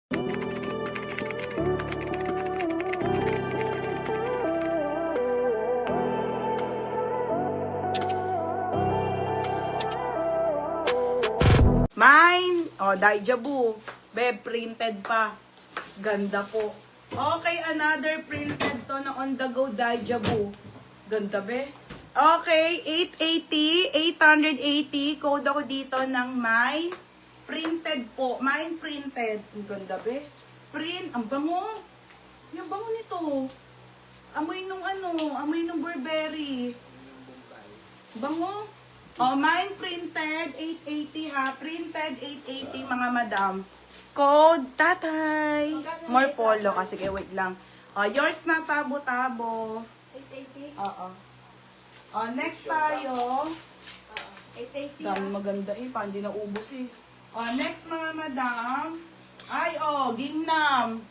Mine, Daijabu. Be, printed pa. Ganda po. Okay, another printed to na on the go Daijabu. Ganda, be. Okay, 880. Code ako dito ng mine. Printed po. Mine printed. Ang ganda, be. Print. Ang bango. Yung bango nito. Amoy nung amoy nung Burberry. Bango. Mine printed 880 ha. Printed 880 mga madam. Code tatay. More polo kasi wait lang. Yours na tabo-tabo. 880? Oo. Next tayo. 880. Dami maganda pa hindi na ubos next mga madam. Ay gingnam.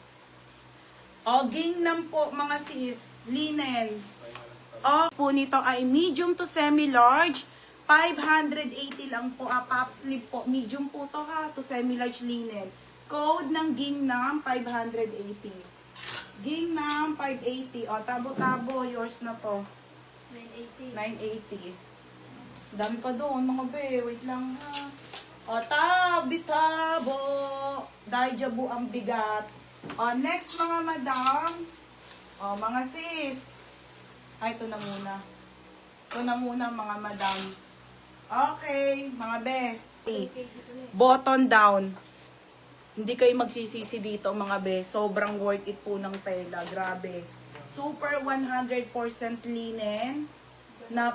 Gingnam po mga sis. Linen. Po nito ay medium to semi-large. 580 lang po, pop sleeve po. Medium po to ha, to semi-large linen. Code ng Gingnam, 580. Gingnam, 580. Tabo-tabo, yours na to. 980. 980. Dami pa doon, mga be. Wait lang ha. Tabi-tabo. Daijabu ang bigat. Next mga madam. Mga sis. Ay, ito na muna. Ito na muna mga madam. Okay, mga be. Button down. Hindi kayo magsisisi dito mga be. Sobrang worth it po ng tela. Grabe. Super 100% linen. Na,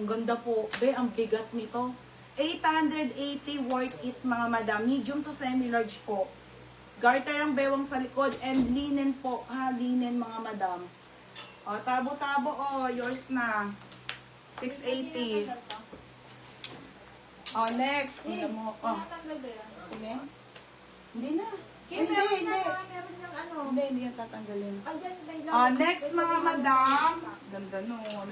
ganda po. Be, ang bigat nito. 880 worth it mga madam. Medium to semi-large po. Garter ang bewang sa likod. And linen po. Ha, linen mga madam. Tabo-tabo yours na. 680. Next. Hindi mo. Hindi na. Hindi. Hindi yan tatanggalin. Next mga madam. Ganda nun.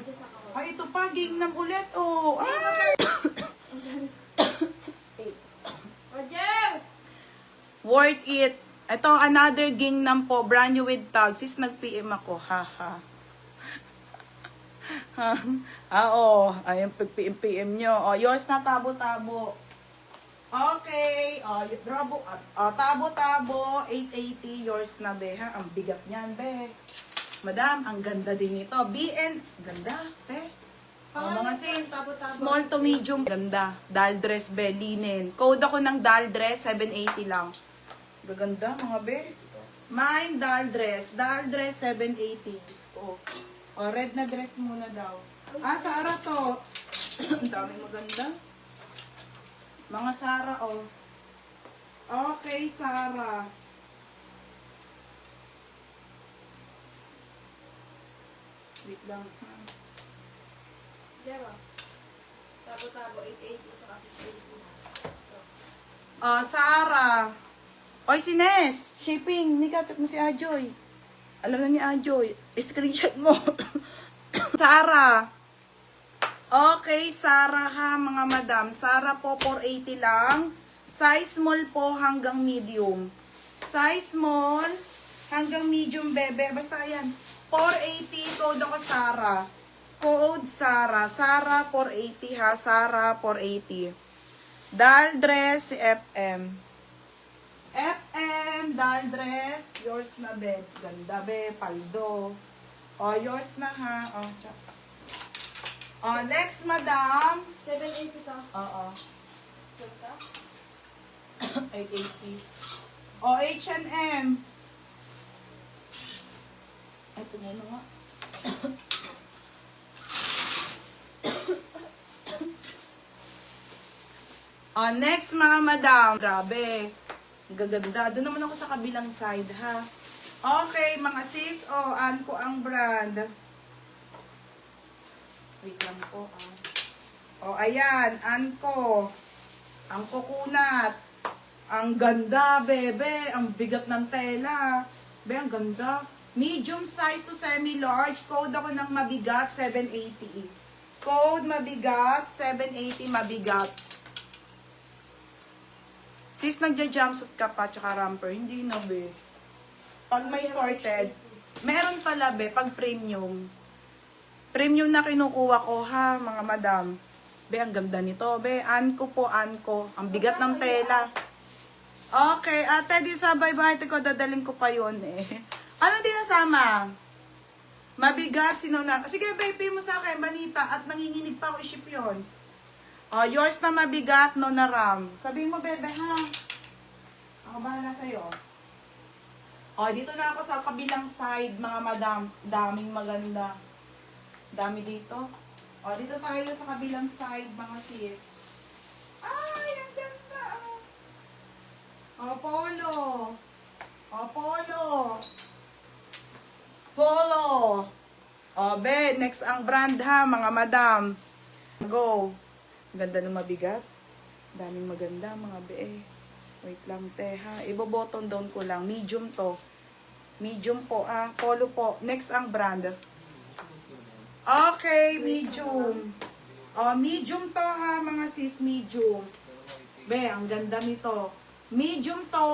Ay, ito pa. Gingnam ulit. Ay! 6.8. Worth it. Ito, another gingnam po. Brand new with tag. Sis, nag-PM ako. Haha. Ayan, pag-PM nyo. Yours na tabo-tabo. Okay. Tabo-tabo, 880. Yours na, be. Ha? Ang bigat niyan, be. Madam, ang ganda din ito. BN, ganda, be. Mga sis, small to medium. Ganda. Doll dress, be. Linen. Code ako ng doll dress, 780 lang. Gaganda, mga be. Mine, doll dress. Doll dress, 780. Gusto. Red na dress muna daw. Sara to. Ang dami maganda. Mga Sara, Okay, Sara. Wait lang. Tabo-tabo, 880 sa kasi 680. Sara. Oy, si Nes. Shipping. Nikatat mo si Ajoy. Alam na ni Ajoy. Screenshot mo. Sara. Okay, Sara ha, mga madam. Sara po, 480 lang. Size small po hanggang medium. Size small hanggang medium, bebe. Basta yan. 480, code ako Sara. Code Sara. Sara, 480 ha. Sara, 480. Doll dress, si FM. FM, doll dress. Yours na, be. Ganda, be. Paldo. Yours na ha. Chucks. Next, madam. 780 to. Oo. Ito? 880. H&M. Ito muna nga. Next, mga madam. Grabe. Gaganda. Doon naman ako sa kabilang side, ha. Okay, mga sis. Anko ang brand. Wait lang po, ayan. Anko. Ang kukunat. Ang ganda, bebe. Ang bigat ng tela. Be, ang ganda. Medium size to semi-large. Code ako ng mabigat, 780. Code mabigat, 780 mabigat. Sis, nagja-jumpsuit ka pa, tsaka romper. Hindi na, be. Pag may sorted, meron pala, be, pag premium. Premium na kinukuha ko, ha, mga madam. Be, ang ganda nito, be. Anko po, anko. Ang bigat ng tela. Okay, ate, di sabay ba? Ito ko, dadaling ko pa yun, eh. Ano din nasama? Mabigat, sino na? Sige, baby mo sa akin, Manita. At nanginginig pa ako, i-ship yun. Yours na mabigat, no na ram. Sabihin mo, bebe, ha? Ako bahala sa'yo. Dito na ako sa kabilang side, mga madam. Daming maganda. Dami dito. Dito tayo sa kabilang side, mga sis. Ay, ang ganda. Polo. Polo. Polo. Be, next ang brand, ha, mga madam. Go. Ganda ng mabigat. Daming maganda, mga be. Wait lang, te, ha. Ibo-button down ko lang. Medium to. Medium po, Polo po. Next ang brand. Okay, medium. Medium to, ha, mga sis, medium. Be, ang ganda nito. Medium to.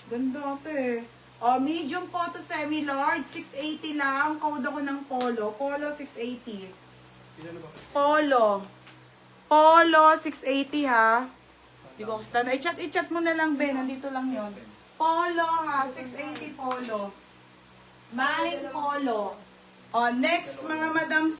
Ganda, te. Medium po to semi-large. 680 lang. Code ako ng Polo. Polo, 680. Polo. Polo, 680 ha. Di ko gusto na. I-chat mo na lang, Ben. Nandito lang yon. Polo ha, 680 Polo. Maling Polo. Next, mga madam